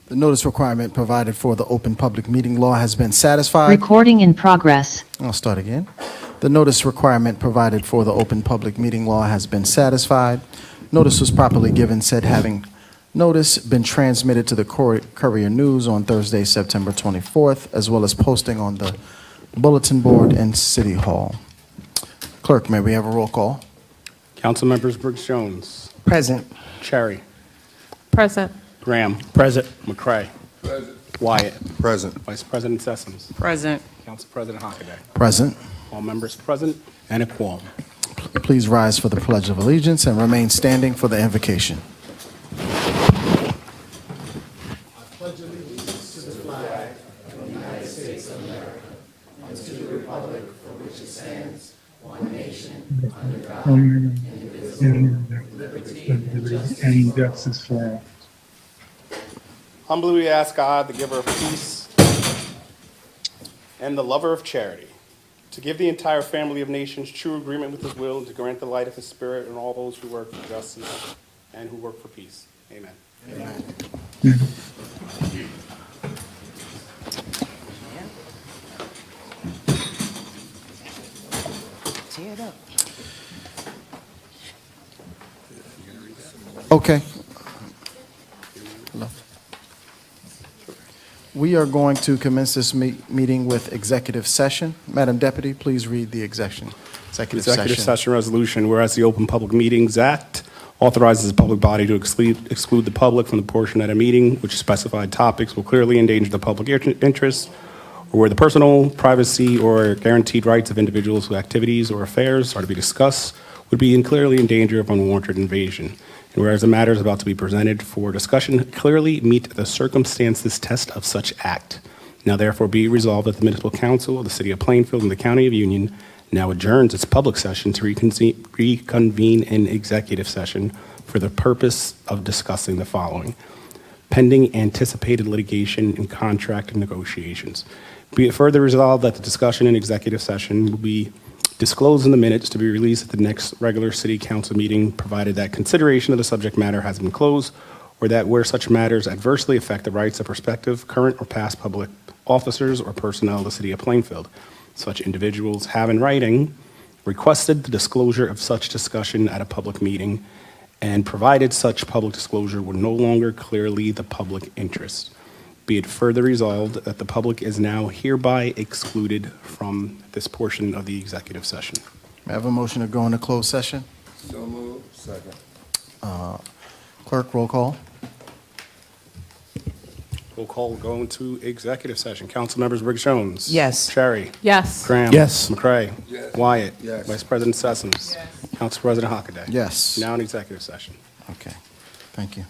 The notice requirement provided for the open public meeting law has been satisfied. Recording in progress. I'll start again. The notice requirement provided for the open public meeting law has been satisfied. Notice was properly given, said having notice been transmitted to the Courier News on Thursday, September 24th, as well as posting on the bulletin board in City Hall. Clerk, may we have a roll call? Council members Briggs Jones, Present. Cherry, Present. Graham. Present. McCray. Present. Wyatt. Present. Vice President Sessoms. Present. Council President Hockaday. Present. All members present and a quorum. Please rise for the Pledge of Allegiance and remain standing for the invocation. And justice for all. Humbly we ask God, the giver of peace and the lover of charity, to give the entire family of nations true agreement with his will and to grant the light of his spirit and all those who work for justice and who work for peace. Amen. Amen. Tear it up. Okay. Hello. We are going to commence this meeting with executive session. Madam Deputy, please read the executive Executive session resolution, whereas the Open Public Meetings Act authorizes the public body to exclude the public from the portion at a meeting which specified topics will clearly endanger the public interest, or where the personal, privacy, or guaranteed rights of individuals whose activities or affairs are to be discussed would be clearly in danger of unwarranted invasion. And whereas the matters about to be presented for discussion clearly meet the circumstances test of such act. Now therefore be resolved that the Municipal Council of the City of Plainfield and the County of Union now adjourns its public session to reconvene in executive session for the purpose of discussing the following: pending anticipated litigation and contract negotiations. Be it further resolved that the discussion in executive session will be disclosed in the minutes to be released at the next regular city council meeting, provided that consideration of the subject matter has been closed, or that where such matters adversely affect the rights of prospective, current, or past public officers or personnel of the city of Plainfield, such individuals have in writing requested the disclosure of such discussion at a public meeting, and provided such public disclosure would no longer clearly the public interest. Be it further resolved that the public is now hereby excluded from this portion of the executive session. May I have a motion to go into closed session? So moved. Second. Clerk, roll call. Roll call go into executive session. Council members Briggs Jones. Yes. Cherry. Yes. Graham. Yes. McCray. Yes. Wyatt. Yes. Vice President Sessoms. Council President Hockaday. Yes. Now in executive session. Okay. Thank you.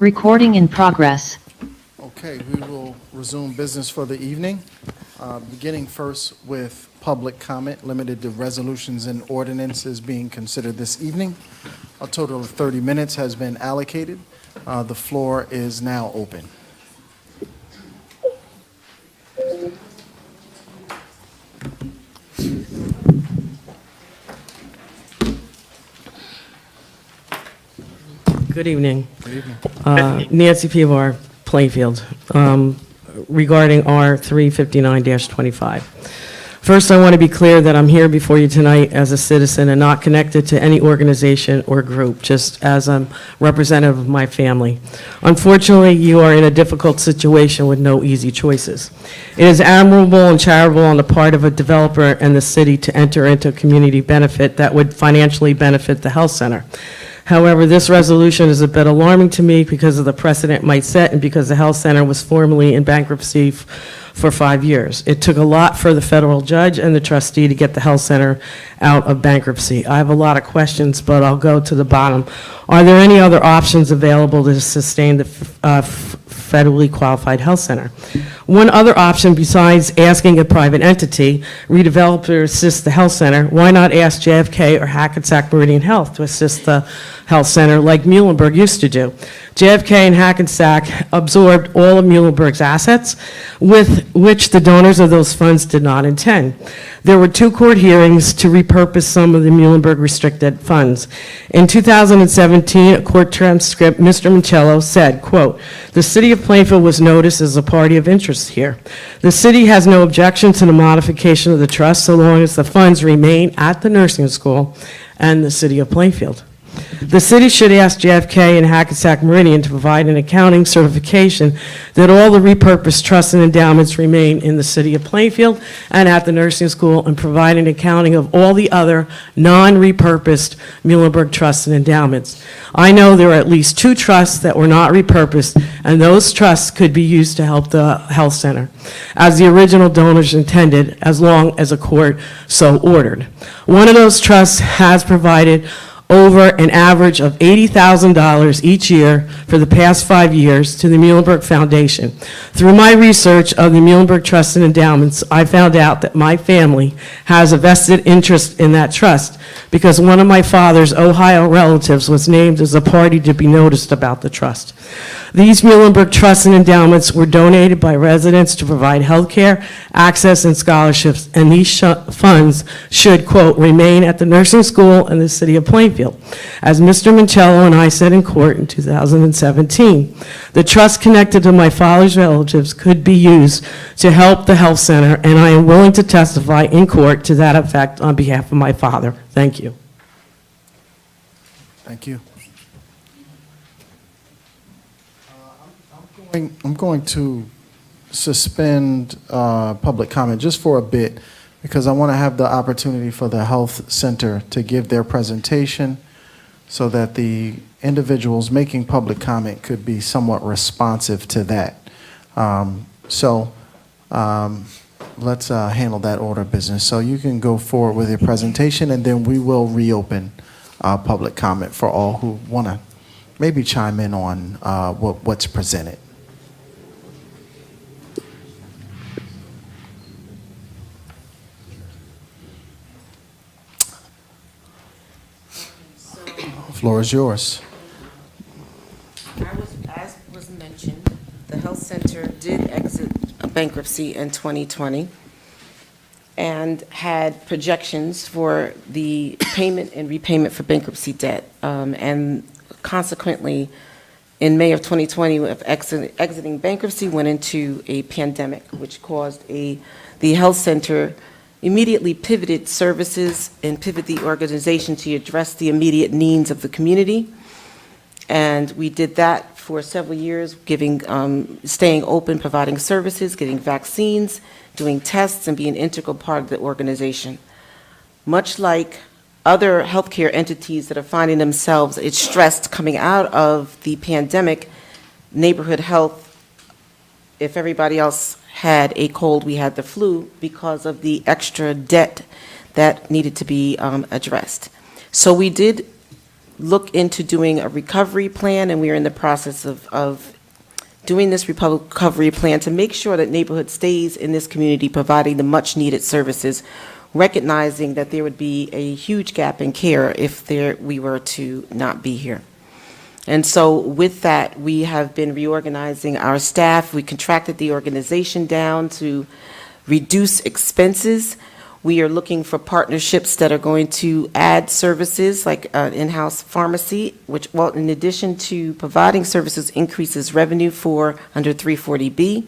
Recording in progress. Okay, we will resume business for the evening, beginning first with public comment limited to resolutions and ordinances being considered this evening. A total of 30 minutes has been allocated. The floor is now open. Good evening. Good evening. Nancy Pivar, Plainfield, regarding R359-25. First, I want to be clear that I'm here before you tonight as a citizen and not connected to any organization or group, just as a representative of my family. Unfortunately, you are in a difficult situation with no easy choices. It is admirable and charitable on the part of a developer and the city to enter into a community benefit that would financially benefit the health center. However, this resolution is a bit alarming to me because of the precedent it might set and because the health center was formerly in bankruptcy for 5 years. It took a lot for the federal judge and the trustee to get the health center out of bankruptcy. I have a lot of questions, but I'll go to the bottom. Are there any other options available to sustain the federally qualified health center? One other option besides asking a private entity, redeveloper, to assist the health center, why not ask JFK or Hackensack Meridian Health to assist the health center like Muhlenberg used to do? JFK and Hackensack absorbed all of Muhlenberg's assets, with which the donors of those funds did not intend. There were 2 court hearings to repurpose some of the Muhlenberg restricted funds. In 2017, a court transcript, Mr. Michello said, quote, "The city of Plainfield was noticed as a party of interest here. The city has no objection to the modification of the trust so long as the funds remain at the nursing school and the city of Plainfield. The city should ask JFK and Hackensack Meridian to provide an accounting certification that all the repurposed trusts and endowments remain in the city of Plainfield and at the nursing school, and provide an accounting of all the other non-repurposed Muhlenberg trusts and endowments. I know there are at least 2 trusts that were not repurposed, and those trusts could be used to help the health center, as the original donors intended, as long as a court so ordered. One of those trusts has provided over an average of $80,000 each year for the past 5 years to the Muhlenberg Foundation. Through my research of the Muhlenberg Trust and Endowments, I found out that my family has a vested interest in that trust because one of my father's Ohio relatives was named as a party to be noticed about the trust. These Muhlenberg Trusts and Endowments were donated by residents to provide health care, access, and scholarships, and these funds should, quote, remain at the nursing school in the city of Plainfield. As Mr. Michello and I said in court in 2017, the trust connected to my father's relatives could be used to help the health center, and I am willing to testify in court to that effect on behalf of my father. Thank you. Thank you. I'm going to suspend public comment just for a bit because I want to have the opportunity for the health center to give their presentation so that the individuals making public comment could be somewhat responsive to that. Let's handle that order of business. So you can go forward with your presentation, and then we will reopen public comment for all who want to maybe chime in on what's presented. Floor is yours. As was mentioned, the health center did exit bankruptcy in 2020 and had projections for the payment and repayment for bankruptcy debt. And consequently, in May of 2020, of exiting bankruptcy, went into a pandemic, which caused the health center immediately pivoted services and pivot the organization to address the immediate needs of the community. And we did that for several years, staying open, providing services, getting vaccines, doing tests, and being an integral part of the organization. Much like other healthcare entities that are finding themselves stressed coming out of the pandemic, neighborhood health, if everybody else had a cold, we had the flu because of the extra debt that needed to be addressed. So we did look into doing a recovery plan, and we are in the process of doing this recovery plan to make sure that neighborhood stays in this community, providing the much-needed services, recognizing that there would be a huge gap in care if we were to not be here. And so with that, we have been reorganizing our staff. We contracted the organization down to reduce expenses. We are looking for partnerships that are going to add services like in-house pharmacy, which, well, in addition to providing services, increases revenue for under 340B.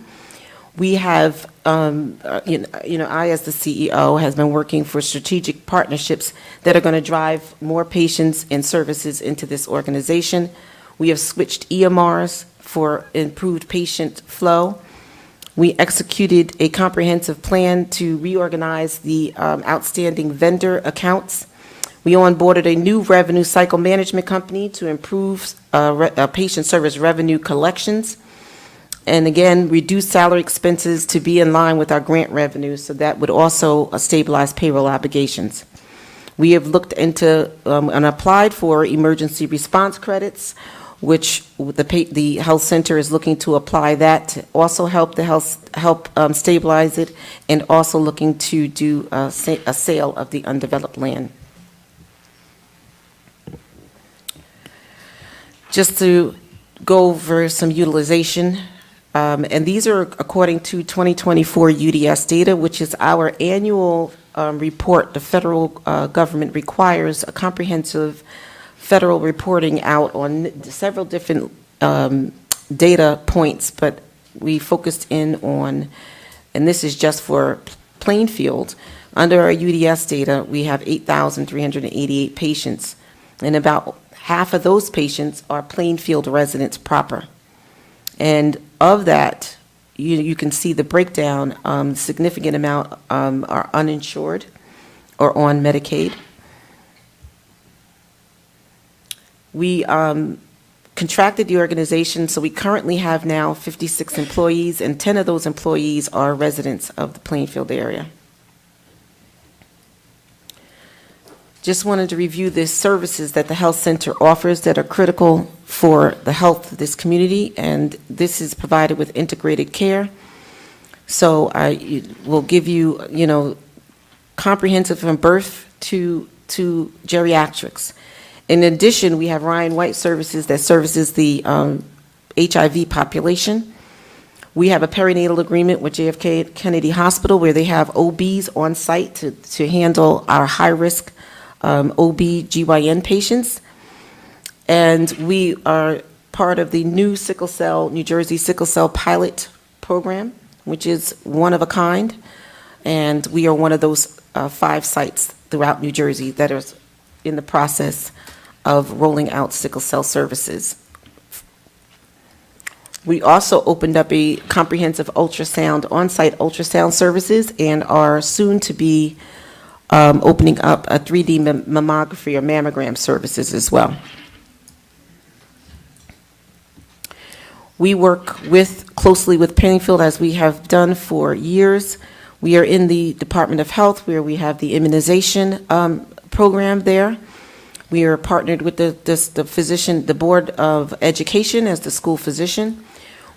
We have, I as the CEO has been working for strategic partnerships that are going to drive more patients and services into this organization. We have switched EMRs for improved patient flow. We executed a comprehensive plan to reorganize the outstanding vendor accounts. We onboarded a new revenue cycle management company to improve patient service revenue collections. And again, reduce salary expenses to be in line with our grant revenue, so that would also stabilize payroll obligations. We have looked into and applied for emergency response credits, which the health center is looking to apply that to also help stabilize it, and also looking to do a sale of the undeveloped land. Just to go over some utilization, and these are according to 2024 UDS data, which is our annual report. The federal government requires a comprehensive federal reporting out on several different data points, but we focused in on, and this is just for Plainfield, under our UDS data, we have 8,388 patients, and about half of those patients are Plainfield residents proper. And of that, you can see the breakdown, significant amount are uninsured or on Medicaid. We contracted the organization, so we currently have now 56 employees, and 10 of those employees are residents of the Plainfield area. Just wanted to review the services that the health center offers that are critical for the health of this community, and this is provided with integrated care. So I will give you, comprehensive from birth to geriatrics. In addition, we have Ryan White Services that services the HIV population. We have a perinatal agreement with JFK Kennedy Hospital where they have OBs on site to handle our high-risk OB/GYN patients. And we are part of the new New Jersey sickle cell pilot program, which is one of a kind. And we are one of those 5 sites throughout New Jersey that are in the process of rolling out sickle cell services. We also opened up a comprehensive ultrasound, on-site ultrasound services, and are soon to be opening up a 3D mammography or mammogram services as well. We work closely with Plainfield, as we have done for years. We are in the Department of Health, where we have the immunization program there. We are partnered with the Board of Education as the school physician.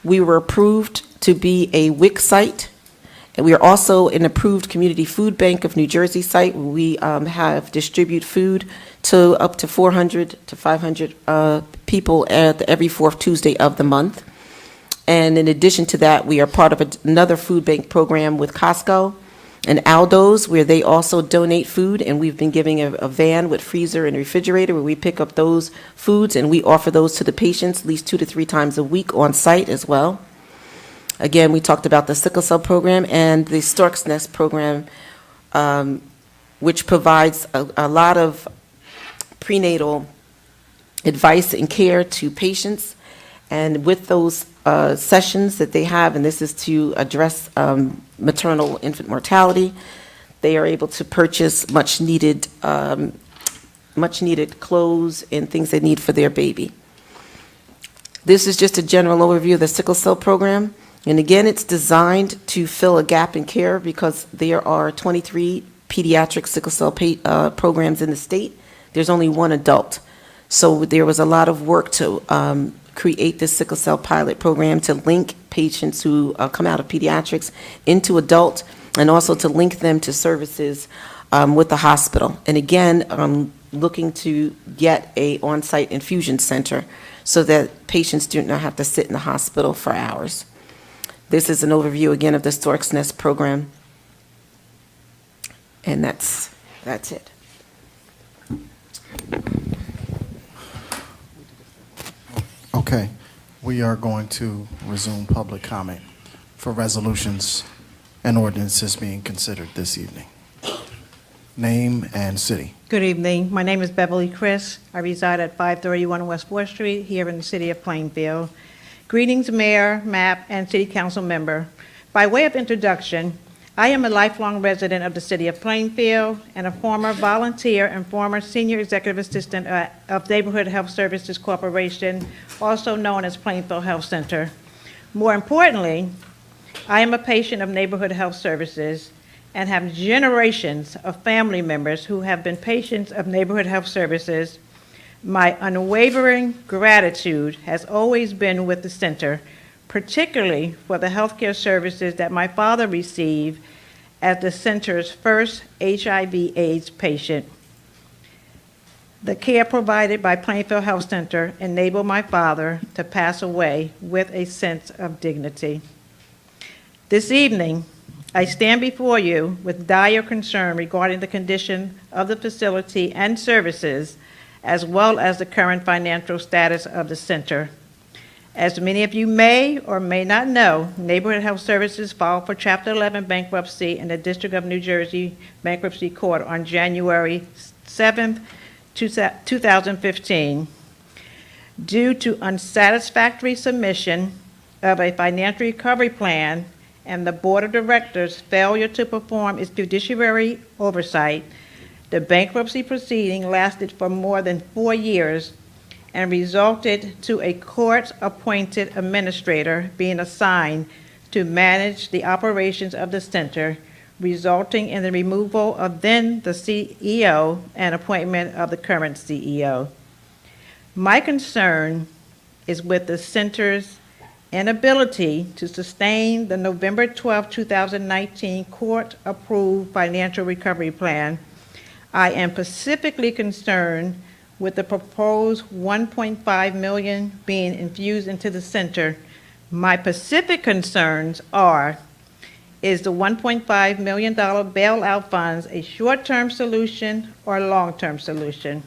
We were approved to be a WIC site, and we are also an approved Community Food Bank of New Jersey site. We have distribute food to up to 400 to 500 people at every 4th Tuesday of the month. And in addition to that, we are part of another food bank program with Costco and Aldo's, where they also donate food, and we've been giving a van with freezer and refrigerator where we pick up those foods, and we offer those to the patients at least 2 to 3 times a week on site as well. Again, we talked about the sickle cell program and the Stork's Nest program, which provides a lot of prenatal advice and care to patients. And with those sessions that they have, and this is to address maternal infant mortality, they are able to purchase much needed clothes and things they need for their baby. This is just a general overview of the sickle cell program. And again, it's designed to fill a gap in care because there are 23 pediatric sickle cell programs in the state. There's only 1 adult. So there was a lot of work to create this sickle cell pilot program to link patients who come out of pediatrics into adult, and also to link them to services with the hospital. And again, looking to get a on-site infusion center so that patients do not have to sit in the hospital for hours. This is an overview again of the Stork's Nest program. And that's it. Okay, we are going to resume public comment for resolutions and ordinances being considered this evening. Name and city. Good evening. My name is Beverly Chris. I reside at 531 West 4th Street here in the city of Plainfield. Greetings, Mayor, MAP, and City Council member. By way of introduction, I am a lifelong resident of the city of Plainfield and a former volunteer and former senior executive assistant of Neighborhood Health Services Corporation, also known as Plainfield Health Center. More importantly, I am a patient of Neighborhood Health Services and have generations of family members who have been patients of Neighborhood Health Services. My unwavering gratitude has always been with the center, particularly for the healthcare services that my father received as the center's first HIV/AIDS patient. The care provided by Plainfield Health Center enabled my father to pass away with a sense of dignity. This evening, I stand before you with dire concern regarding the condition of the facility and services, as well as the current financial status of the center. As many of you may or may not know, Neighborhood Health Services filed for Chapter 11 bankruptcy in the District of New Jersey Bankruptcy Court on January 7th, 2015. Due to unsatisfactory submission of a financial recovery plan and the Board of Directors' failure to perform its fiduciary oversight, the bankruptcy proceeding lasted for more than 4 years and resulted to a court-appointed administrator being assigned to manage the operations of the center, resulting in the removal of then the CEO and appointment of the current CEO. My concern is with the center's inability to sustain the November 12, 2019 court-approved financial recovery plan. I am specifically concerned with the proposed $1.5 million being infused into the center. My specific concerns are, is the $1.5 million bailout funds a short-term solution or a long-term solution?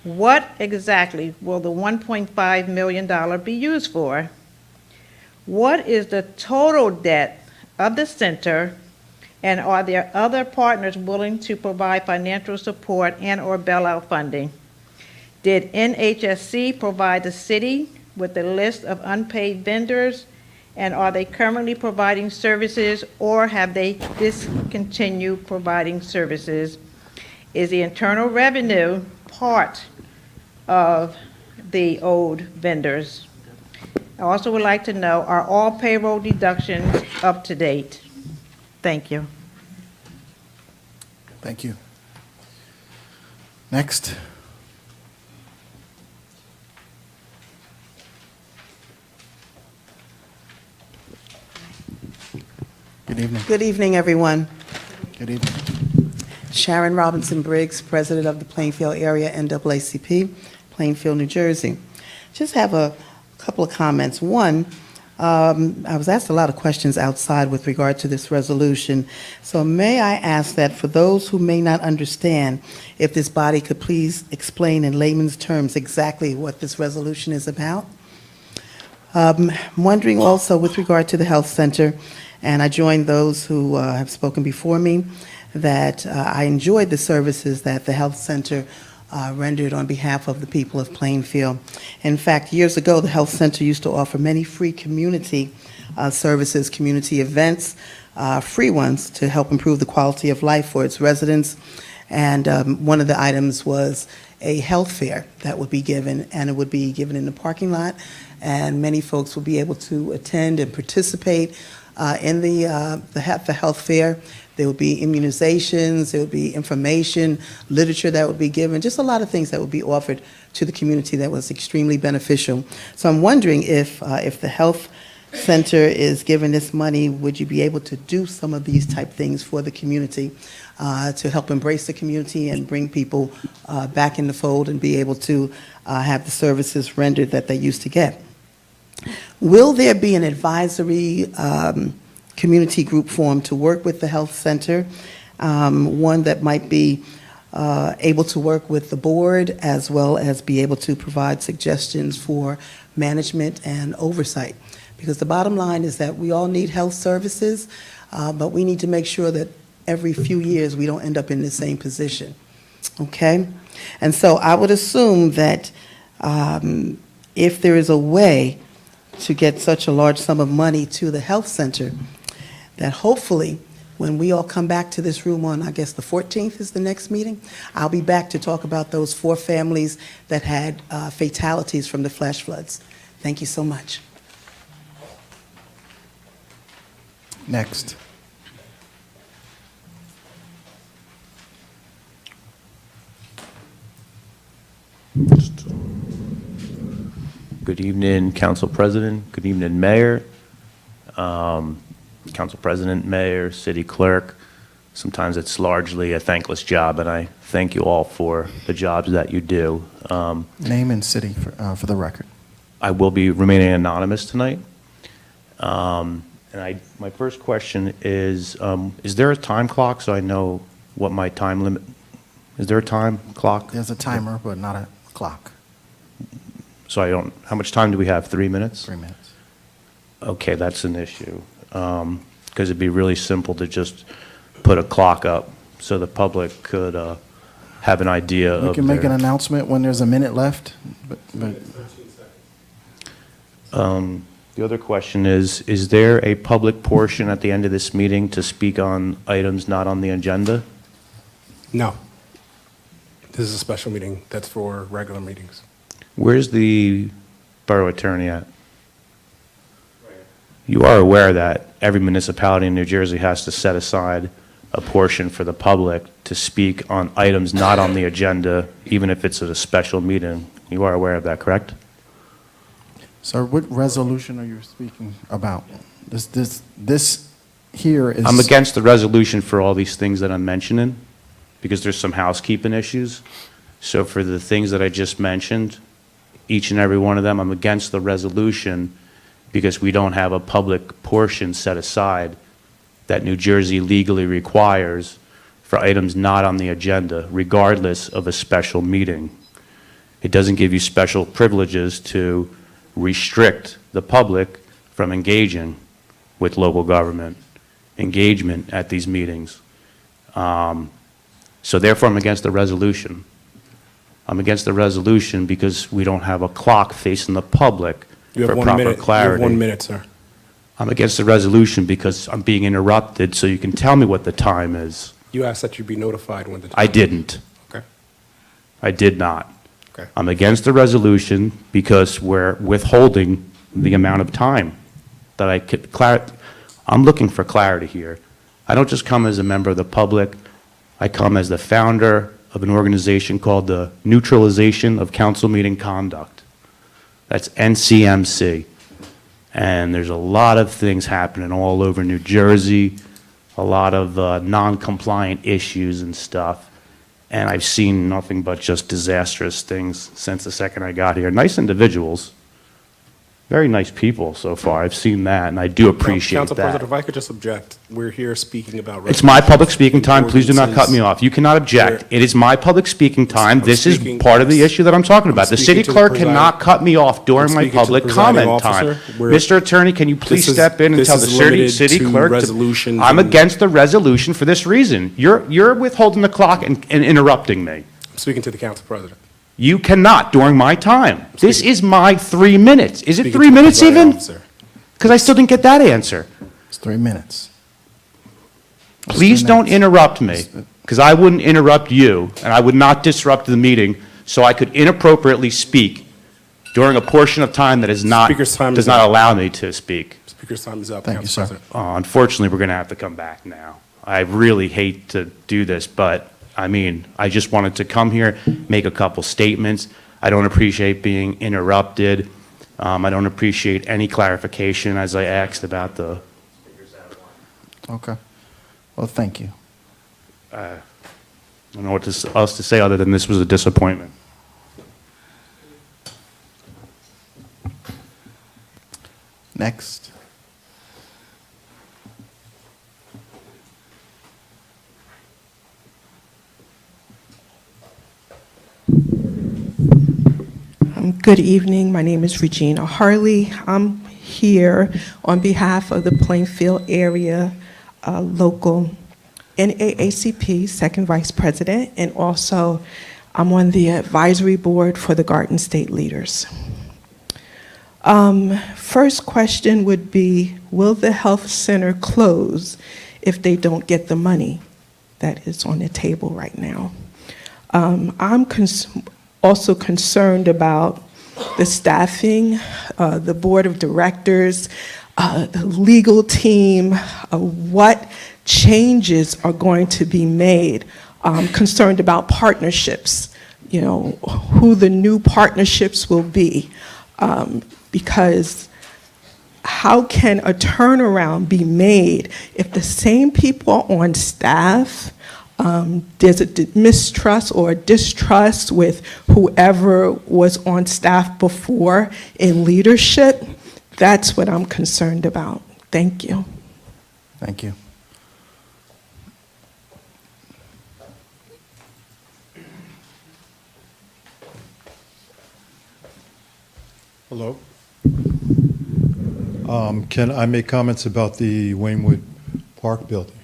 What exactly will the $1.5 million be used for? What is the total debt of the center, and are there other partners willing to provide financial support and/or bailout funding? Did NHSC provide the city with a list of unpaid vendors, and are they currently providing services, or have they discontinued providing services? Is the Internal Revenue part of the old vendors? I also would like to know, are all payroll deductions up to date? Thank you. Thank you. Next. Good evening. Good evening, everyone. Good evening. Sharon Robinson Briggs, President of the Plainfield Area NAACP, Plainfield, New Jersey. Just have a couple of comments. One, I was asked a lot of questions outside with regard to this resolution. So may I ask that for those who may not understand, if this body could please explain in layman's terms exactly what this resolution is about? I'm wondering also with regard to the health center, and I join those who have spoken before me, that I enjoyed the services that the health center rendered on behalf of the people of Plainfield. In fact, years ago, the health center used to offer many free community services, community events, free ones to help improve the quality of life for its residents. And one of the items was a health fair that would be given, and it would be given in the parking lot, and many folks would be able to attend and participate. In the health fair, there will be immunizations, there will be information, literature that would be given, just a lot of things that would be offered to the community that was extremely beneficial. So I'm wondering if the health center is given this money, would you be able to do some of these type things for the community to help embrace the community and bring people back in the fold and be able to have the services rendered that they used to get? Will there be an advisory community group formed to work with the health center, one that might be able to work with the board as well as be able to provide suggestions for management and oversight? Because the bottom line is that we all need health services, but we need to make sure that every few years we don't end up in the same position, okay? And so I would assume that if there is a way to get such a large sum of money to the health center, that hopefully when we all come back to this room on, I guess the 14th is the next meeting, I'll be back to talk about those 4 families that had fatalities from the flash floods. Thank you so much. Next. Good evening, Council President. Good evening, Mayor. Council President, Mayor, City Clerk. Sometimes it's largely a thankless job, and I thank you all for the jobs that you do. Name and city for the record. I will be remaining anonymous tonight. And my first question is there a time clock so I know what my time limit? Is there a time clock? There's a timer, but not a clock. So I don't, how much time do we have? 3 minutes? 3 minutes. Okay, that's an issue. Because it'd be really simple to just put a clock up so the public could have an idea of We can make an their- announcement when there's a minute left, but The other question is there a public portion at the end of this meeting to speak on items not on the agenda? No. This is a special meeting. That's for regular meetings. Where's the borough attorney at? You are aware that every municipality in New Jersey has to set aside a portion for the public to speak on items not on the agenda, even if it's at a special meeting. You are aware of that, correct? Sir, what resolution are you speaking about? This here is... I'm against the resolution for all these things that I'm mentioning, because there's some housekeeping issues. So for the things that I just mentioned, each and every one of them, I'm against the resolution because we don't have a public portion set aside that New Jersey legally requires for items not on the agenda, regardless of a special meeting. It doesn't give you special privileges to restrict the public from engaging with local government, engagement at these meetings. So therefore, I'm against the resolution. I'm against the resolution because we don't have a clock facing the public You for have 1 proper minute. clarity. You have 1 minute, sir. I'm against the resolution because I'm being interrupted, so you can tell me what the time is. You asked that you be notified when the time. I didn't. Okay. I did not. Okay. I'm against the resolution because we're withholding the amount of time that I could, I'm looking for clarity here. I don't just come as a member of the public. I come as the founder of an organization called the Neutralization of Council Meeting Conduct. That's NCMC. And there's a lot of things happening all over New Jersey, a lot of non-compliant issues and stuff. And I've seen nothing but just disastrous things since the second I got here. Nice individuals, very nice people so far. I've seen that, and I do appreciate Council that. President, if I could just object, we're here speaking about. It's my public speaking time. Please do not cut ordinances. me off. You cannot object. It is my public speaking time. I'm This is speaking- part of the issue that I'm talking about. The speaking city to the clerk presiding- cannot cut me off during I'm my speaking to the public presiding comment time. officer. We're- Mr. Attorney, can you please This is- step in and this tell the is limited city to clerk? resolutions I'm and- against the resolution for this reason. You're withholding the clock and interrupting me. I'm speaking to the council president. You cannot during my time. This speaking- is my 3 minutes. Is it Speaking 3 to the minutes presiding even? officer. Because I still didn't get that answer. It's 3 minutes. It's Please 3 don't minutes. interrupt me, because I wouldn't interrupt you, and I would not disrupt the meeting, so I could inappropriately speak during a portion of time that is not, Speaker's time does is not up. allow me to speak. Speaker's time is up, Thank you, Council sir. President. Unfortunately, we're going to have to come back now. I really hate to do this, but, I mean, I just wanted to come here, make a couple statements. I don't appreciate being interrupted. I don't appreciate any clarification as I asked about the... Okay. Well, thank you. I don't know what else to say other than this was a disappointment. Next. Good evening. My name is Regina Harley. I'm here on behalf of the Plainfield area local NAACP second vice president, and also I'm on the advisory board for the Garden State Leaders. First question would be, will the health center close if they don't get the money that is on the table right now? I'm also concerned about the staffing, the board of directors, the legal team, what changes are going to be made. I'm concerned about partnerships, you know, who the new partnerships will be, because how can a turnaround be made if the same people on staff, there's a mistrust or a distrust with whoever was on staff before in leadership? That's what I'm concerned about. Thank you. Thank you. Hello. Can I make comments about the Waynewood Park building?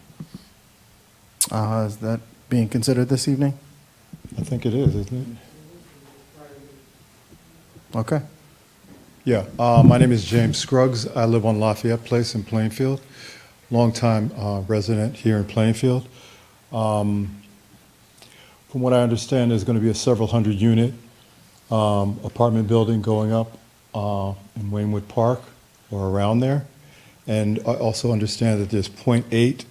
Is that being considered this evening? I think it is, isn't it? Okay. Yeah. My name is James Scruggs. I live on Lafayette Place in Plainfield. Longtime resident here in Plainfield. From what I understand, there's going to be a several hundred unit apartment building going up in Waynewood Park or around there. And I also understand that there's 0.8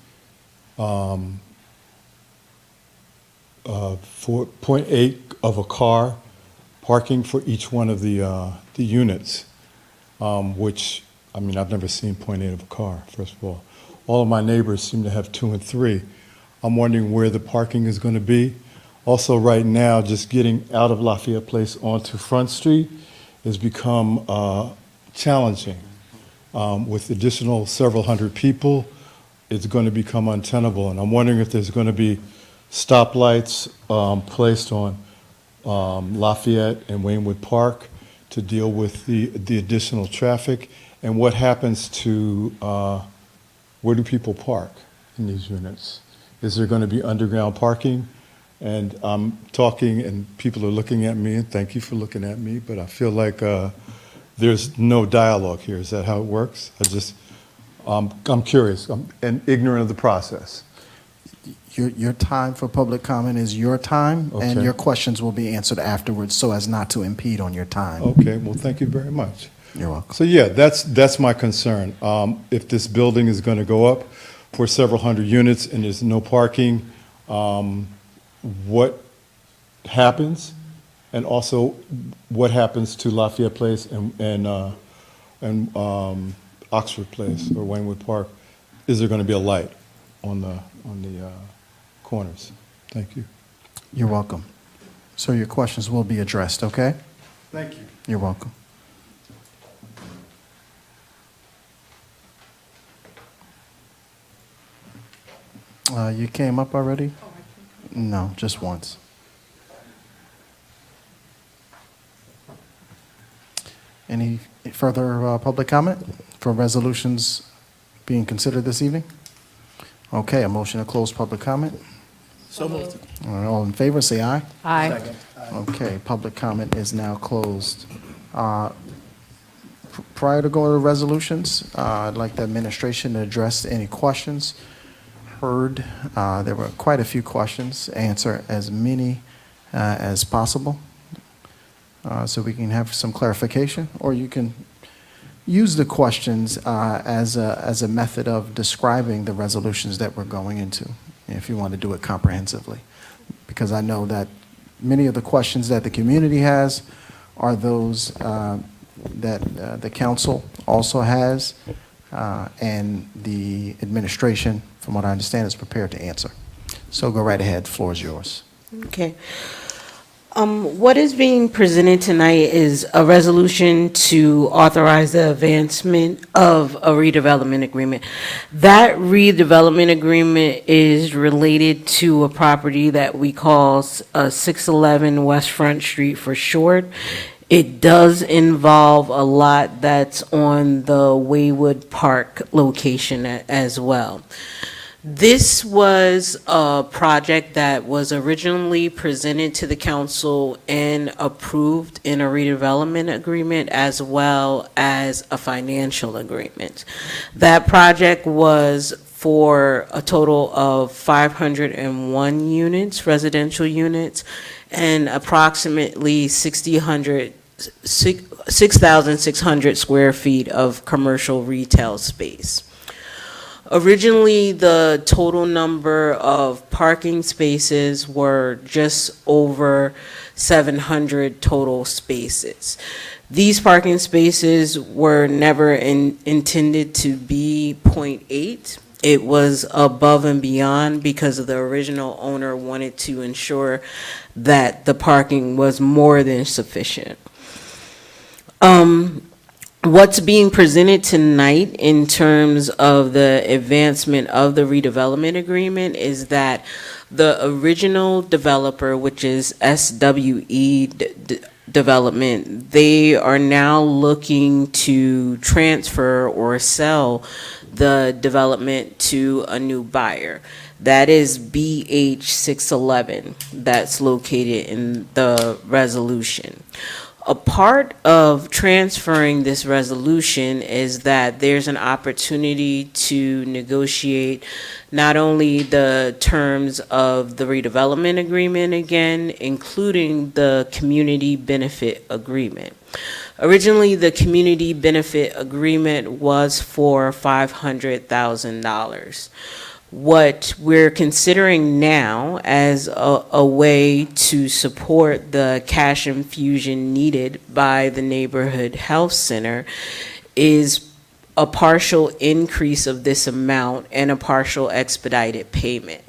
of a car parking for each one of the units, which, I mean, I've never seen 0.8 of a car, first of all. All of my neighbors seem to have 2 and 3. I'm wondering where the parking is going to be. Also, right now, just getting out of Lafayette Place onto Front Street has become challenging. With additional several hundred people, it's going to become untenable. And I'm wondering if there's going to be stoplights placed on Lafayette and Waynewood Park to deal with the additional traffic, and what happens to where do people park in these units? Is there going to be underground parking? And I'm talking, and people are looking at me, and thank you for looking at me, but I feel like there's no dialogue here. Is that how it works? I'm curious. I'm ignorant of the process. Your time for public comment is your time, and Okay. your questions will be answered afterwards so as not to impede on your time. Okay, well, thank you very much. You're welcome. So yeah, that's my concern. If this building is going to go up for several hundred units and there's no parking, what happens? And also, what happens to Lafayette Place and Oxford Place or Waynewood Park? Is there going to be a light on the corners? Thank you. You're welcome. So your questions will be addressed, okay? Thank you. You're welcome. You came up already? No, just once. Any further public comment for resolutions being considered this evening? Okay, a motion to close public comment. So moved. All in favor, say aye. Aye. Okay, public comment is now closed. Prior to going to resolutions, I'd like the administration to address any questions heard. There were quite a few questions. Answer as many as possible so we can have some clarification, or you can use the questions as a method of describing the resolutions that we're going into, if you want to do it comprehensively. Because I know that many of the questions that the community has are those that the council also has, and the administration, from what I understand, is prepared to answer. So go right ahead, floor is yours. Okay. What is being presented tonight is a resolution to authorize the advancement of a redevelopment agreement. That redevelopment agreement is related to a property that we call 611 West Front Street for short. It does involve a lot that's on the Waywood Park location as well. This was a project that was originally presented to the council and approved in a redevelopment agreement as well as a financial agreement. That project was for a total of 501 units, residential units, and approximately 6,600 square feet of commercial retail space. Originally, the total number of parking spaces were just over 700 total spaces. These parking spaces were never intended to be 0.8. It was above and beyond because the original owner wanted to ensure that the parking was more than sufficient. What's being presented tonight in terms of the advancement of the redevelopment agreement is that the original developer, which is SWE Development, they are now looking to transfer or sell the development to a new buyer. That is BH611 that's located in the resolution. A part of transferring this resolution is that there's an opportunity to negotiate not only the terms of the redevelopment agreement again, including the community benefit agreement. Originally, the community benefit agreement was for $500,000. What we're considering now as a way to support the cash infusion needed by the neighborhood health center is a partial increase of this amount and a partial expedited payment.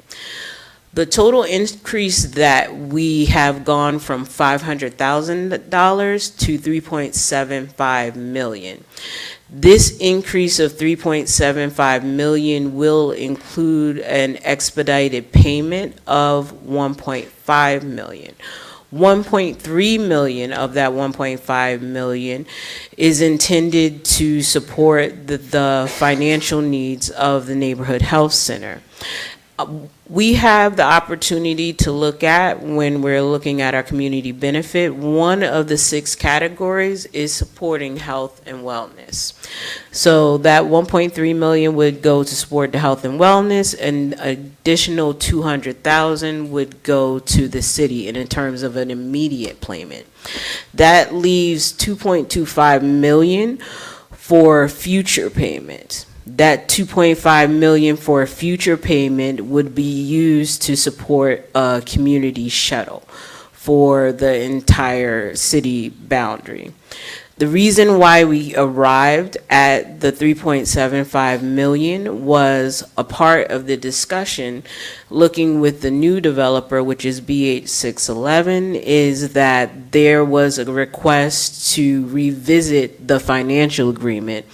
The total increase that we have gone from $500,000 to $3.75 million. This increase of $3.75 million will include an expedited payment of $1.5 million. $1.3 million of that $1.5 million is intended to support the financial needs of the neighborhood health center. We have the opportunity to look at, when we're looking at our community benefit, one of the 6 categories is supporting health and wellness. So that $1.3 million would go to support the health and wellness, and additional $200,000 would go to the city in terms of an immediate payment. That leaves $2.25 million for future payments. That $2.5 million for a future payment would be used to support a community shuttle for the entire city boundary. The reason why we arrived at the $3.75 million was a part of the discussion looking with the new developer, which is BH611, is that there was a request to revisit the financial agreement,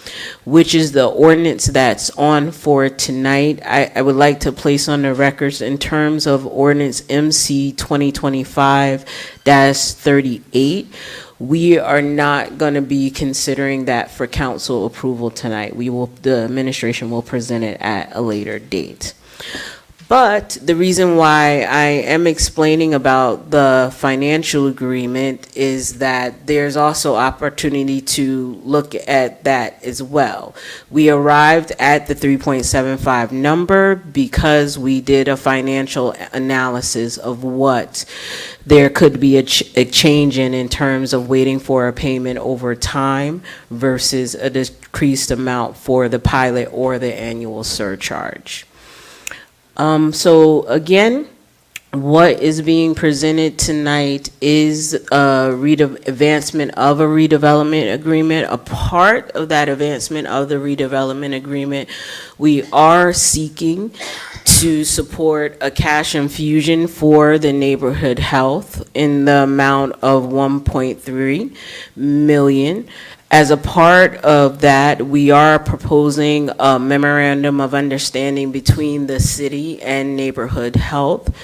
which is the ordinance that's on for tonight. I would like to place on the records in terms of ordinance MC 2025-38. We are not going to be considering that for council approval tonight. The administration will present it at a later date. But the reason why I am explaining about the financial agreement is that there's also opportunity to look at that as well. We arrived at the 3.75 number because we did a financial analysis of what there could be a change in terms of waiting for a payment over time versus a decreased amount for the pilot or the annual surcharge. So again, what is being presented tonight is a advancement of a redevelopment agreement. A part of that advancement of the redevelopment agreement, we are seeking to support a cash infusion for the neighborhood health in the amount of 1.3 million. As a part of that, we are proposing a memorandum of understanding between the city and neighborhood health,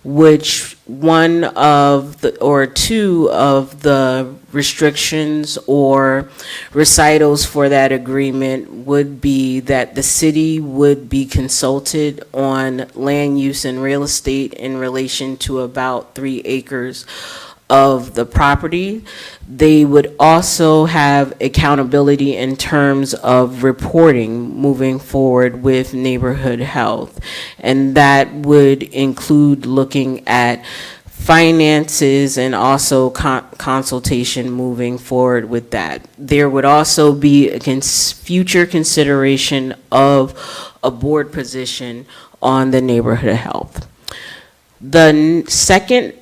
which one of the, or two of the restrictions or recitals for that agreement would be that the city would be consulted on land use and real estate in relation to about 3 acres of the property. They would also have accountability in terms of reporting moving forward with neighborhood health. And that would include looking at finances and also consultation moving forward with that. There would also be a future consideration of a board position on the neighborhood health. The second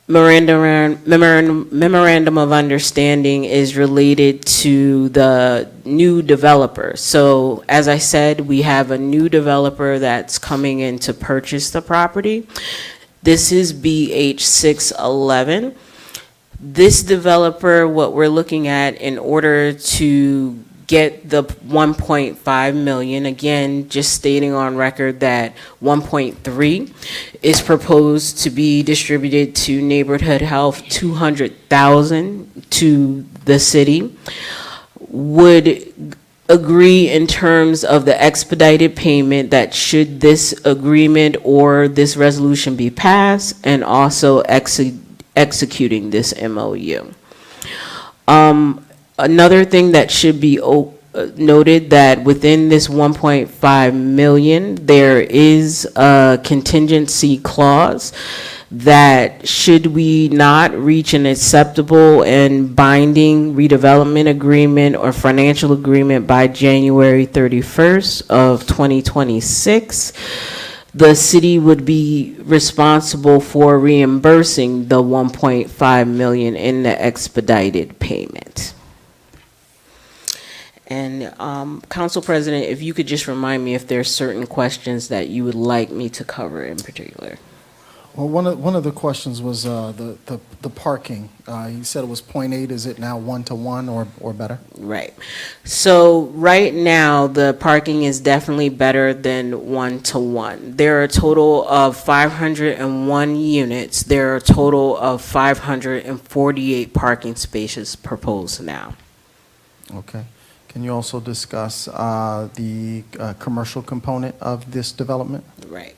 memorandum of understanding is related to the new developer. So as I said, we have a new developer that's coming in to purchase the property. This is BH611. This developer, what we're looking at in order to get the 1.5 million, again, just stating on record that 1.3 is proposed to be distributed to neighborhood health, 200,000 to the city, would agree in terms of the expedited payment that should this agreement or this resolution be passed, and also executing this MOU. Another thing that should be noted, that within this 1.5 million, there is a contingency clause that should we not reach an acceptable and binding redevelopment agreement or financial agreement by January 31st of 2026, the city would be responsible for reimbursing the 1.5 million in the expedited payment. And Council President, if you could just remind me if there are certain questions that you would like me to cover in particular. Well, one of the questions was the parking. You said it was 0.8. Is it now 1-to-1 or better? Right. So right now, the parking is definitely better than 1-to-1. There are a total of 501 units. There are a total of 548 parking spaces proposed now. Okay. Can you also discuss the commercial component of this development? Right.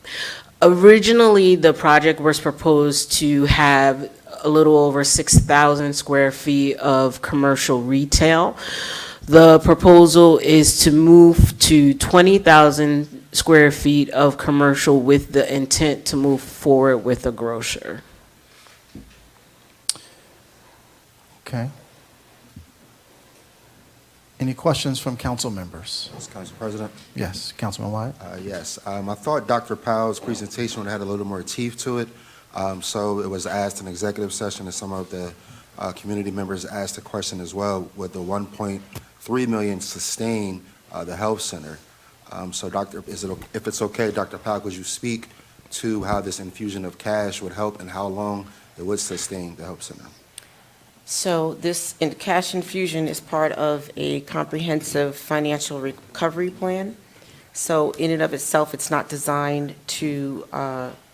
Originally, the project was proposed to have a little over 6,000 square feet of commercial retail. The proposal is to move to 20,000 square feet of commercial with the intent to move forward with a grocer. Okay. Any questions from council members? Yes, Council President. Yes, Councilman Wyatt? Yes, I thought Dr. Powell's presentation had a little more teeth to it. So it was asked in executive session, and some of the community members asked the question as well, would the 1.3 million sustain the health center? So Doctor, if it's okay, Dr. Powell, could you speak to how this infusion of cash would help and how long it would sustain the health center? So this cash infusion is part of a comprehensive financial recovery plan. So in and of itself, it's not designed to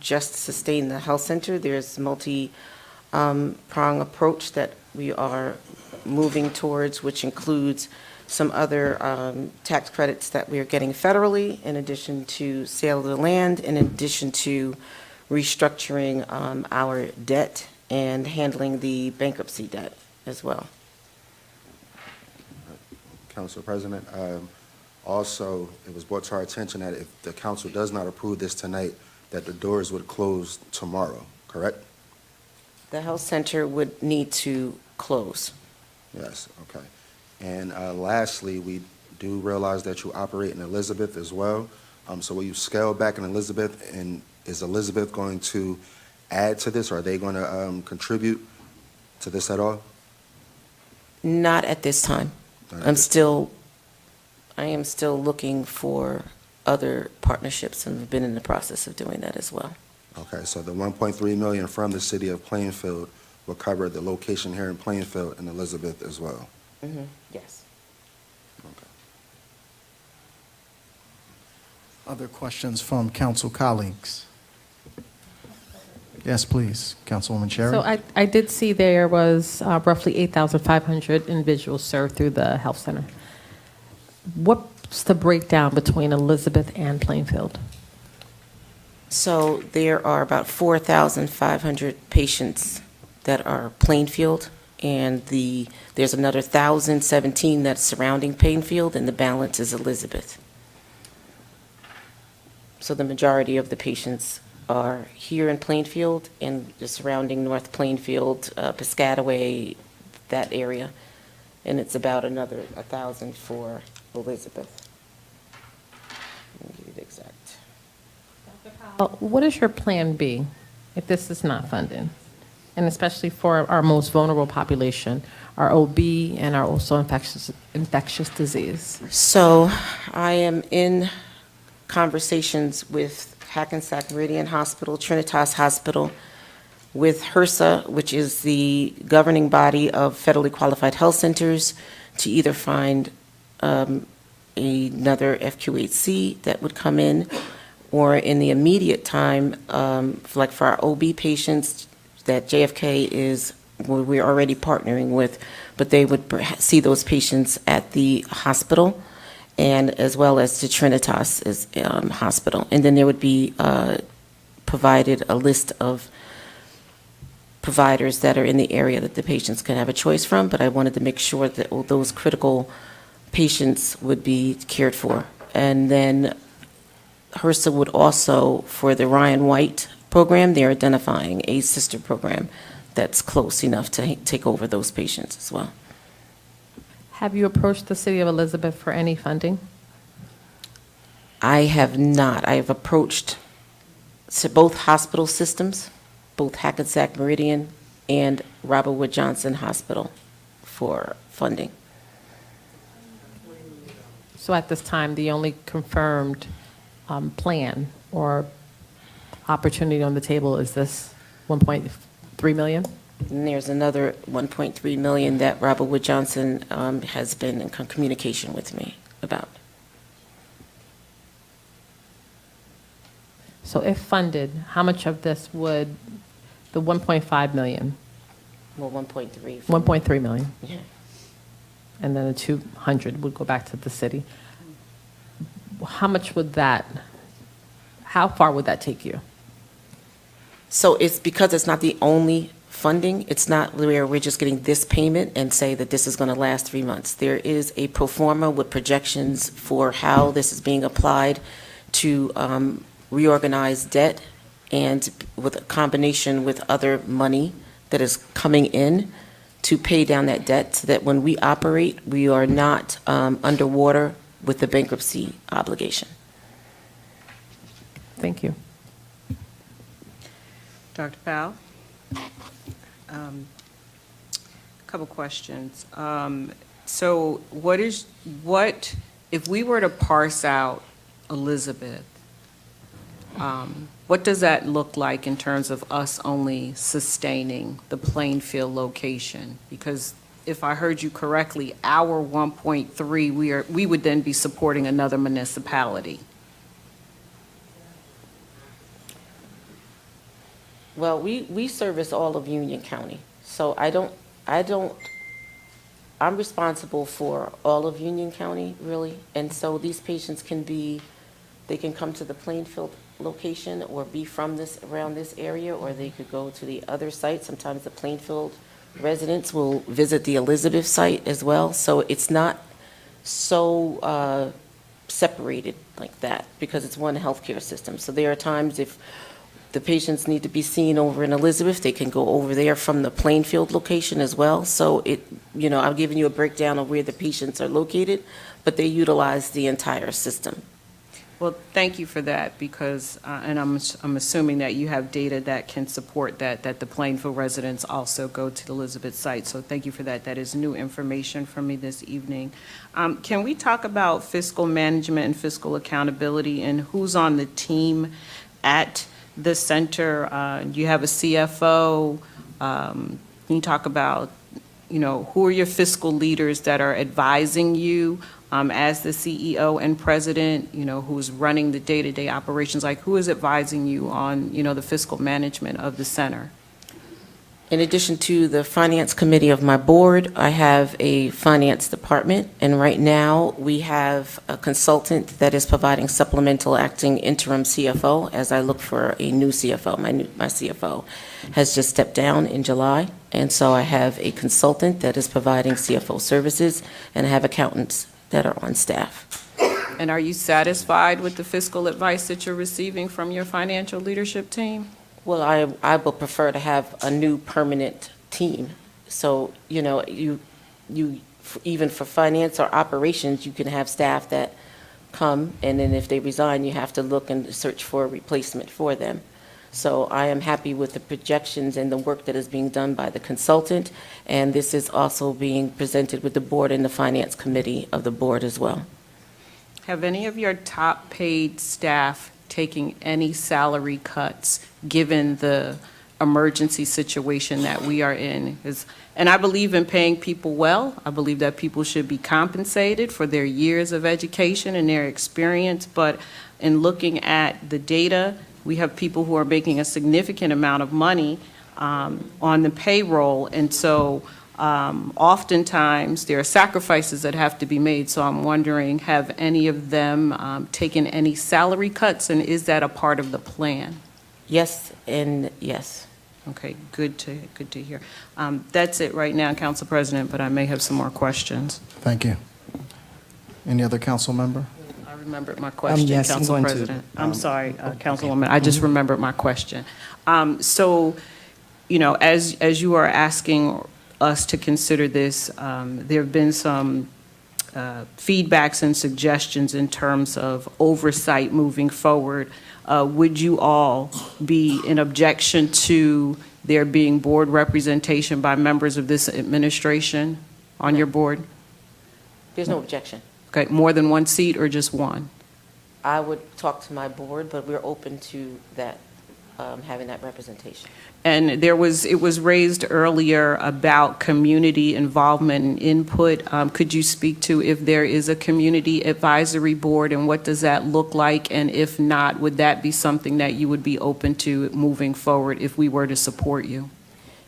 just sustain the health center. There's multi-prong approach that we are moving towards, which includes some other tax credits that we are getting federally, in addition to sale of the land, in addition to restructuring our debt and handling the bankruptcy debt as well. Council President, also, it was brought to our attention that if the council does not approve this tonight, that the doors would close tomorrow, correct? The health center would need to close. Yes, okay. And lastly, we do realize that you operate in Elizabeth as well. So will you scale back in Elizabeth, and is Elizabeth going to add to this, or are they going to contribute to this at all? Not at this time. I am still looking for other partnerships and have been in the process of doing that as well. Okay, so the 1.3 million from the city of Plainfield will cover the location here in Plainfield and Elizabeth as well. Yes. Okay. Other questions from council colleagues? Yes, please, Councilwoman Sherry. So I did see there was roughly 8,500 individuals served through the health center. What's the breakdown between Elizabeth and Plainfield? So there are about 4,500 patients that are Plainfield, and there's another 1,017 that's surrounding Plainfield, and the balance is Elizabeth. So the majority of the patients are here in Plainfield and the surrounding North Plainfield, Piscataway, that area, and it's about another 1,000 for Elizabeth. Let me give you the exact. What is your plan B if this is not funded? And especially for our most vulnerable population, our OB and our also infectious disease. So I am in conversations with Hackensack Meridian Hospital, Trinitas Hospital, with HRSA, which is the governing body of federally qualified health centers, to either find another FQHC that would come in, or in the immediate time, like for our OB patients, that JFK is, we're already partnering with, but they would see those patients at the hospital, and as well as to Trinitas Hospital. And then there would be provided a list of providers that are in the area that the patients can have a choice from, but I wanted to make sure that all those critical patients would be cared for. And then HRSA would also, for the Ryan White program, they're identifying a sister program that's close enough to take over those patients as well. Have you approached the city of Elizabeth for any funding? I have not. I have approached both hospital systems, both Hackensack Meridian and Robert Wood Johnson Hospital, for funding. So at this time, the only confirmed plan or opportunity on the table is this 1.3 million? And there's another 1.3 million that Robert Wood Johnson has been in communication with me about. So if funded, how much of this would the 1.5 million, Well, 1.3. 1.3 million, Yeah. and then the 200 would go back to the city? How much would that, how far would that take you? So it's because it's not the only funding, it's not where we're just getting this payment and say that this is going to last 3 months. There is a pro forma with projections for how this is being applied to reorganize debt, and with a combination with other money that is coming in to pay down that debt, so that when we operate, we are not underwater with the bankruptcy obligation. Thank you. Dr. Powell? Couple questions. So if we were to parse out Elizabeth, what does that look like in terms of us only sustaining the Plainfield location? Because if I heard you correctly, our 1.3, we would then be supporting another municipality. Well, we service all of Union County, so I don't I'm responsible for all of Union County, really, and so these patients they can come to the Plainfield location or be from around this area, or they could go to the other site. Sometimes the Plainfield residents will visit the Elizabeth site as well, so it's not so separated like that because it's one healthcare system. So there are times if the patients need to be seen over in Elizabeth, they can go over there from the Plainfield location as well. So I've given you a breakdown of where the patients are located, but they utilize the entire system. Well, thank you for that, because, and I'm assuming that you have data that can support that the Plainfield residents also go to the Elizabeth site. So thank you for that. That is new information for me this evening. Can we talk about fiscal management and fiscal accountability and who's on the team at the center? You have a CFO. Can you talk about, who are your fiscal leaders that are advising you as the CEO and president, who's running the day-to-day operations? Like, who is advising you on, the fiscal management of the center? In addition to the finance committee of my board, I have a finance department, and right now we have a consultant that is providing supplemental acting interim CFO as I look for a new CFO. My CFO has just stepped down in July, and so I have a consultant that is providing CFO services, and I have accountants that are on staff. And are you satisfied with the fiscal advice that you're receiving from your financial leadership team? Well, I would prefer to have a new permanent team. So, you even for finance or operations, you can have staff that come, and then if they resign, you have to look and search for a replacement for them. So I am happy with the projections and the work that is being done by the consultant, and this is also being presented with the board and the finance committee of the board as well. Have any of your top paid staff taking any salary cuts given the emergency situation that we are in? And I believe in paying people well. I believe that people should be compensated for their years of education and their experience. But in looking at the data, we have people who are making a significant amount of money on the payroll. And so oftentimes there are sacrifices that have to be made. So I'm wondering, have any of them taken any salary cuts, and is that a part of the plan? Yes and yes. Okay, good to hear. That's it right now, Council President, but I may have some more questions. Thank you. Any other council member? I remembered my question, yes, I'm Council going to, President. I'm sorry, Councilwoman, I just remembered my question. So, as you are asking us to consider this, there have been some feedbacks and suggestions in terms of oversight moving forward. Would you all be in objection to there being board representation by members of this administration on your board? There's no objection. Okay, more than one seat or just one? I would talk to my board, but we're open to that, having that representation. And it was raised earlier about community involvement and input. Could you speak to if there is a community advisory board, and what does that look like? And if not, would that be something that you would be open to moving forward if we were to support you?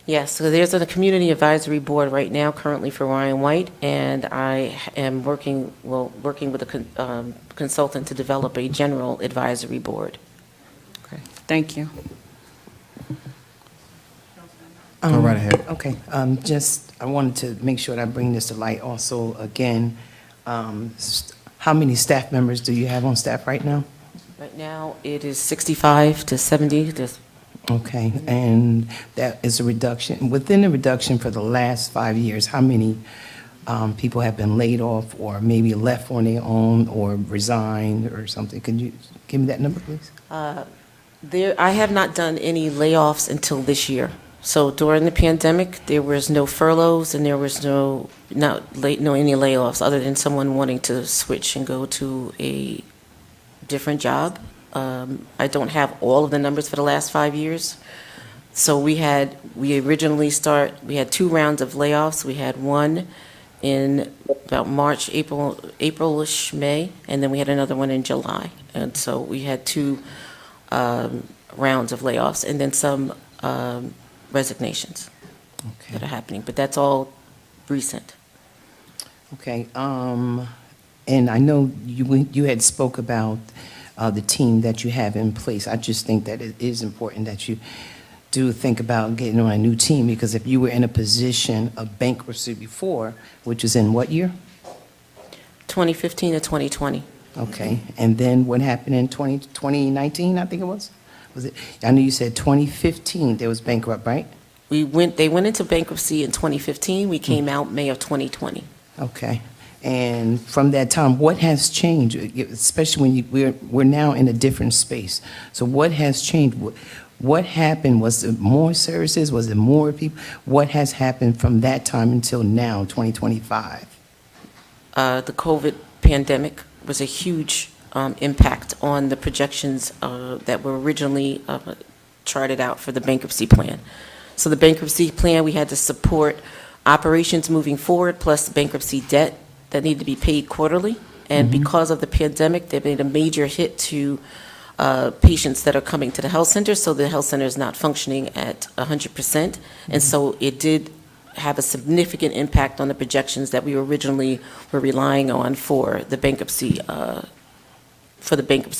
Yes, so there's a community advisory board right now currently for Ryan White, and I am working with a consultant to develop a general advisory board. Okay, thank you. Go right ahead. Okay, I wanted to make sure that I bring this to light also again. How many staff members do you have on staff right now? Right now, it is 65 to 70. Okay, and that is a reduction. Within the reduction for the last 5 years, how many people have been laid off or maybe left on their own or resigned or something? Can you give me that number, please? I have not done any layoffs until this year. So during the pandemic, there was no furloughs and there was no any layoffs other than someone wanting to switch and go to a different job. I don't have all of the numbers for the last 5 years. So we had 2 rounds of layoffs. We had one in about March, April-ish, May, and then we had another one in July. And so we had 2 rounds of layoffs and then some resignations that are happening. But that's all recent. Okay, and I know you had spoke about the team that you have in place. I just think that it is important that you do think about getting on a new team, because if you were in a position of bankruptcy before, which is in what year? 2015 to 2020. Okay, and then what happened in 2019, I think it was? Was it, I know you said 2015, there was bankrupt, right? They went into bankruptcy in 2015. We came out May of 2020. Okay, and from that time, what has changed, especially when we're now in a different space? So what has changed? What happened? Was it more services? Was it more people? What has happened from that time until now, 2025? The COVID pandemic was a huge impact on the projections that were originally charted out for the bankruptcy plan. So the bankruptcy plan, we had to support operations moving forward, plus the bankruptcy debt that needed to be paid quarterly. And because of the pandemic, they made a major hit to patients that are coming to the health center, so the health center is not functioning at 100%. And so it did have a significant impact on the projections that we originally were relying on for the bankruptcy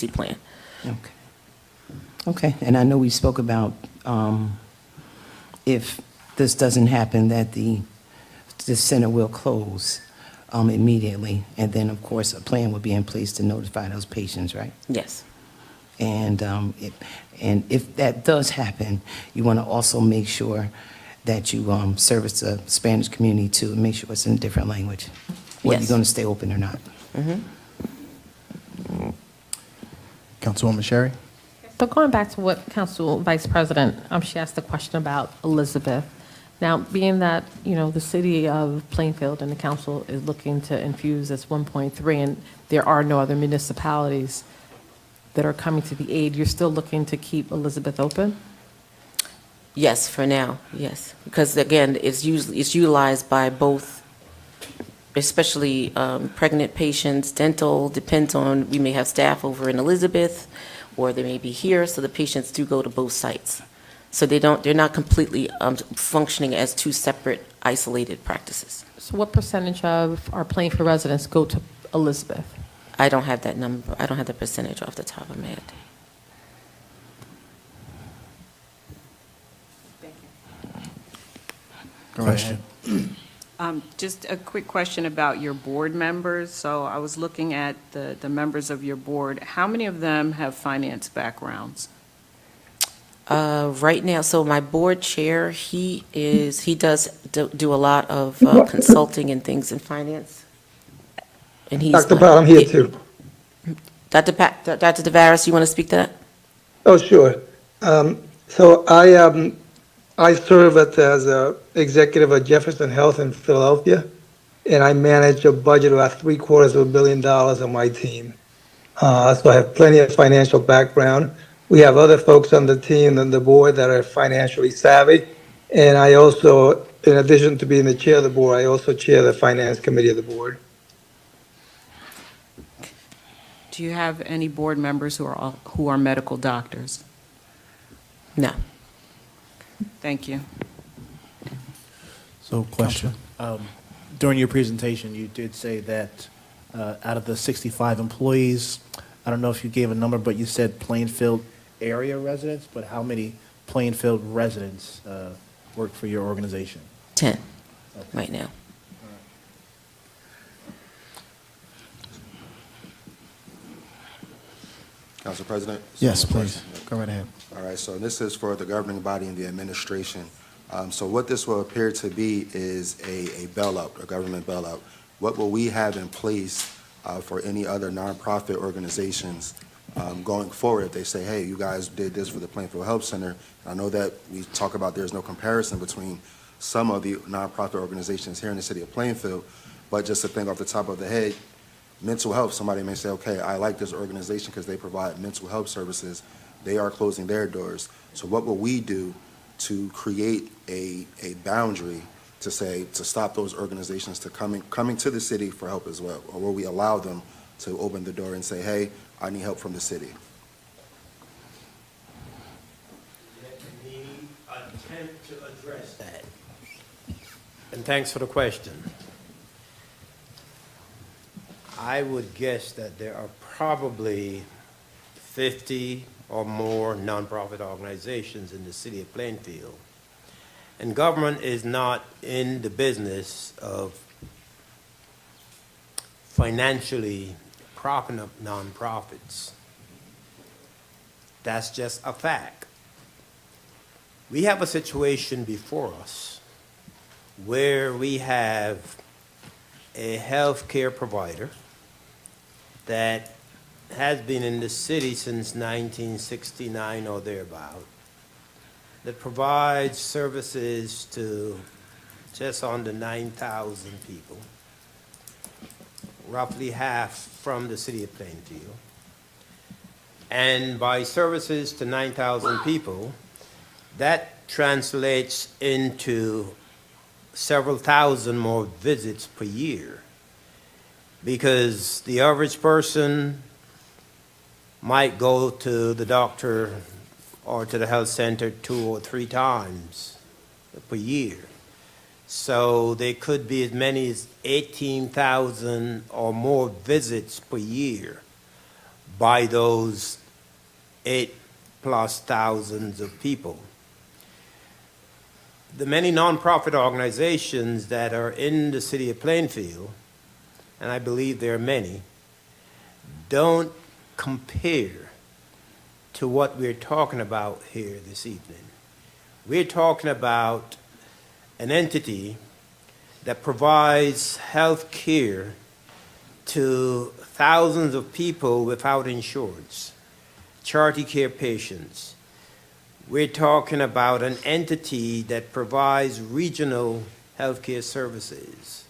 plan. Okay. Okay, and I know we spoke about if this doesn't happen, that the center will close immediately, and then, of course, a plan will be in place to notify those patients, right? Yes. And if that does happen, you want to also make sure that you service the Spanish community too, and make sure it's in a different language, whether Yes. you're going to stay open or not. Councilwoman Sherry? So going back to what Council Vice President, she asked a question about Elizabeth. Now, being that, the city of Plainfield and the council is looking to infuse this 1.3, and there are no other municipalities that are coming to the aid, you're still looking to keep Elizabeth open? Yes, for now, yes. Because again, it's utilized by both, especially pregnant patients, dental, depends on, we may have staff over in Elizabeth, or they may be here, so the patients do go to both sites. So they're not completely functioning as two separate, isolated practices. So what percentage of our Plainfield residents go to Elizabeth? I don't have that number, I don't have the percentage off the top of my head. Question. Just a quick question about your board members. So I was looking at the members of your board. How many of them have finance backgrounds? Right now, so my board chair, he does do a lot of consulting and things in finance. And he's Dr. Powell, I'm here too. Dr. Tavares, you want to speak to that? Oh, sure. So I serve as a executive at Jefferson Health in Philadelphia, and I manage a budget of about $750 million on my team. So I have plenty of financial background. We have other folks on the team and the board that are financially savvy, and I also, in addition to being the chair of the board, I also chair the finance committee of the board. Do you have any board members who are medical doctors? No. Thank you. So, question. During your presentation, you did say that out of the 65 employees, I don't know if you gave a number, but you said Plainfield area residents, but how many Plainfield residents work for your organization? 10 right now. Council President? Yes, please. Go right ahead. All right, so this is for the governing body and the administration. So what this will appear to be is a bailout, a government bailout. What will we have in place for any other nonprofit organizations going forward if they say, hey, you guys did this for the Plainfield Health Center? I know that we talk about there's no comparison between some of the nonprofit organizations here in the city of Plainfield, but just to think off the top of the head, mental health, somebody may say, okay, I like this organization because they provide mental health services. They are closing their doors. So what will we do to create a boundary to say, to stop those organizations to coming to the city for help as well? Or will we allow them to open the door and say, hey, I need help from the city? Let me attempt to address that. And thanks for the question. I would guess that there are probably 50 or more nonprofit organizations in the city of Plainfield. And government is not in the business of financially propping up nonprofits. That's just a fact. We have a situation before us where we have a health care provider that has been in the city since 1969 or thereabout, that provides services to just under 9,000 people, roughly half from the city of Plainfield. And by services to 9,000 people, that translates into several thousand more visits per year, because the average person might go to the doctor or to the health center 2 or 3 times per year. So there could be as many as 18,000 or more visits per year by those 8+ thousands of people. The many nonprofit organizations that are in the city of Plainfield, and I believe there are many, don't compare to what we're talking about here this evening. We're talking about an entity that provides health care to thousands of people without insurance, charity care patients. We're talking about an entity that provides regional healthcare services.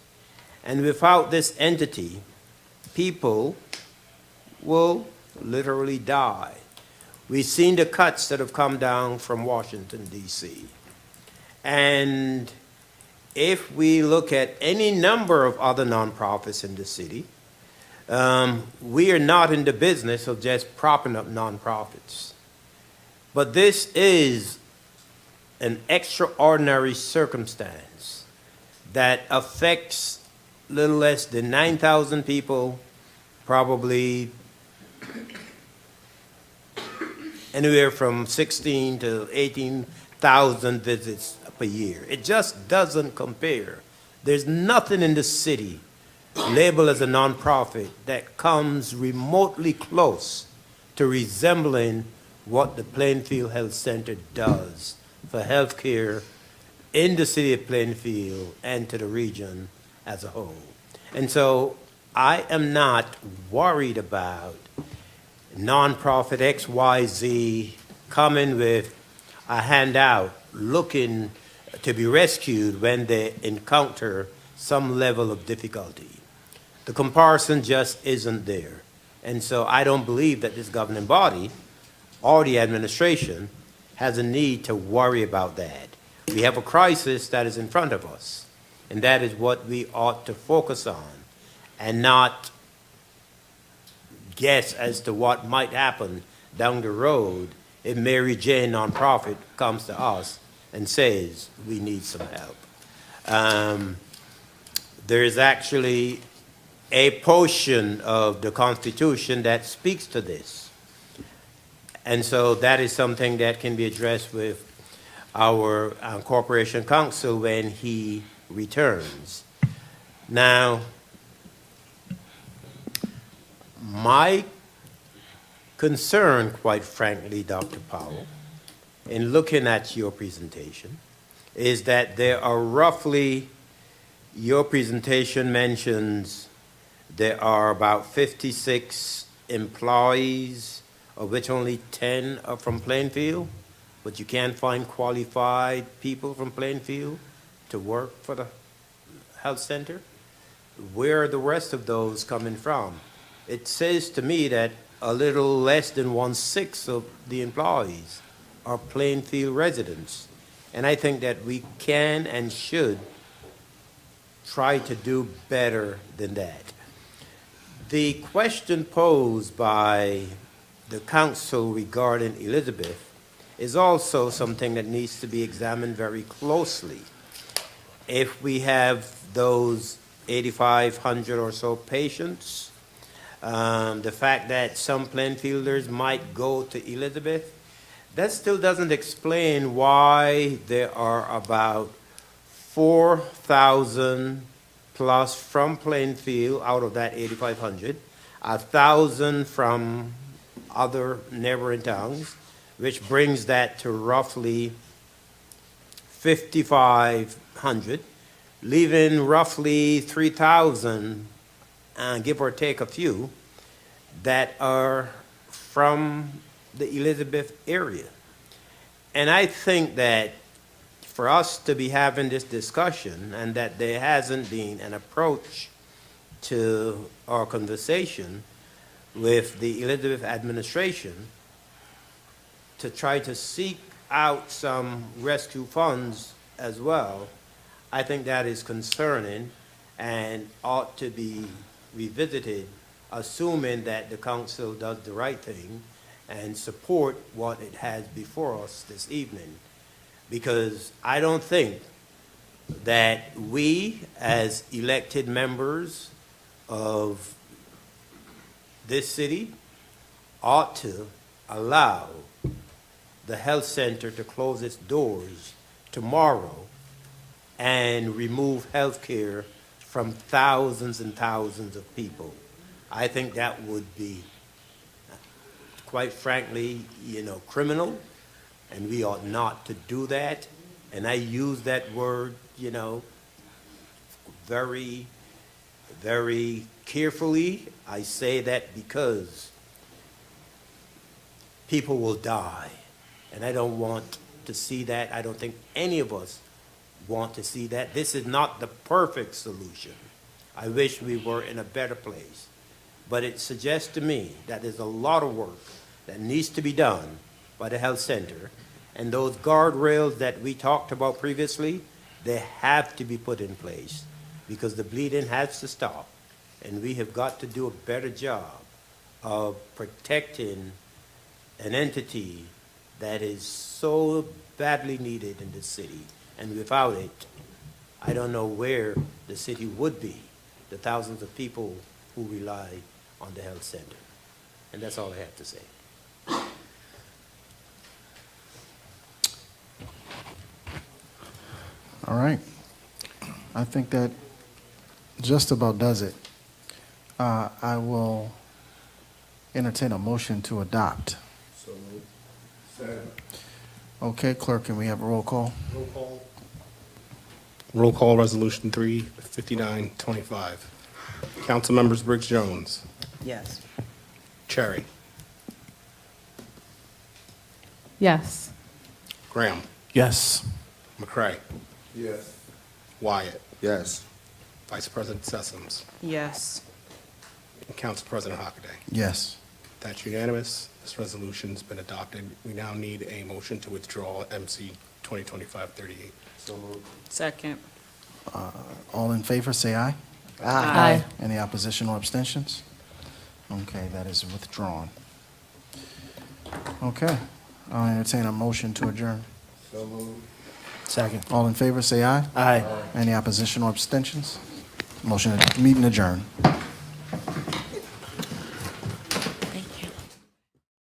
And without this entity, people will literally die. We've seen the cuts that have come down from Washington, D.C. And if we look at any number of other nonprofits in the city, we are not in the business of just propping up nonprofits. But this is an extraordinary circumstance that affects little less than 9,000 people, probably anywhere from 16 to 18,000 visits per year. It just doesn't compare. There's nothing in the city labeled as a nonprofit that comes remotely close to resembling what the Plainfield Health Center does for health care in the city of Plainfield and to the region as a whole. And so I am not worried about nonprofit XYZ coming with a handout looking to be rescued when they encounter some level of difficulty. The comparison just isn't there. And so I don't believe that this governing body or the administration has a need to worry about that. We have a crisis that is in front of us, and that is what we ought to focus on and not guess as to what might happen down the road if Mary Jane nonprofit comes to us and says we need some help. There is actually a portion of the Constitution that speaks to this. And so that is something that can be addressed with our Corporation Counsel when he returns. Now, my concern, quite frankly, Dr. Powell, in looking at your presentation, is that there are roughly, your presentation mentions there are about 56 employees, of which only 10 are from Plainfield, but you can't find qualified people from Plainfield to work for the health center. Where are the rest of those coming from? It says to me that a little less than 1/6 of the employees are Plainfield residents. And I think that we can and should try to do better than that. The question posed by the council regarding Elizabeth is also something that needs to be examined very closely. If we have those 8,500 or so patients, The fact that some Plainfielders might go to Elizabeth, that still doesn't explain why there are about 4,000 plus from Plainfield out of that 8,500, 1,000 from other neighboring towns, which brings that to roughly 5,500, leaving roughly 3,000, give or take a few, that are from the Elizabeth area. And I think that for us to be having this discussion and that there hasn't been an approach to our conversation with the Elizabeth administration to try to seek out some rescue funds as well, I think that is concerning and ought to be revisited, assuming that the council does the right thing and support what it has before us this evening. Because I don't think that we, as elected members of this city, ought to allow the health center to close its doors tomorrow and remove health care from thousands and thousands of people. I think that would be, quite frankly, criminal, and we ought not to do that. And I use that word, very, very carefully. I say that because people will die, and I don't want to see that. I don't think any of us want to see that. This is not the perfect solution. I wish we were in a better place. But it suggests to me that there's a lot of work that needs to be done by the health center. And those guardrails that we talked about previously, they have to be put in place because the bleeding has to stop. And we have got to do a better job of protecting an entity that is so badly needed in this city. And without it, I don't know where the city would be, the thousands of people who rely on the health center. And that's all I have to say. All right. I think that just about does it. I will entertain a motion to adopt. So moved. Okay, clerk, can we have a roll call? Roll call. Roll call, Resolution 35925. Council members Briggs Jones, Yes. Cherry, Yes. Graham, Yes. McCray, Yes. Wyatt, Yes. Vice President Sessoms, Yes. and Council President Hockaday. Yes. That's unanimous. This resolution's been adopted. We now need a motion to withdraw MC 2025-38. So moved. Second. All in favor, say aye. Aye. Any opposition or abstentions? Okay, that is withdrawn. Okay, I'll entertain a motion to adjourn. So moved. Second. All in favor, say aye. Aye. Any opposition or abstentions? Meeting adjourned.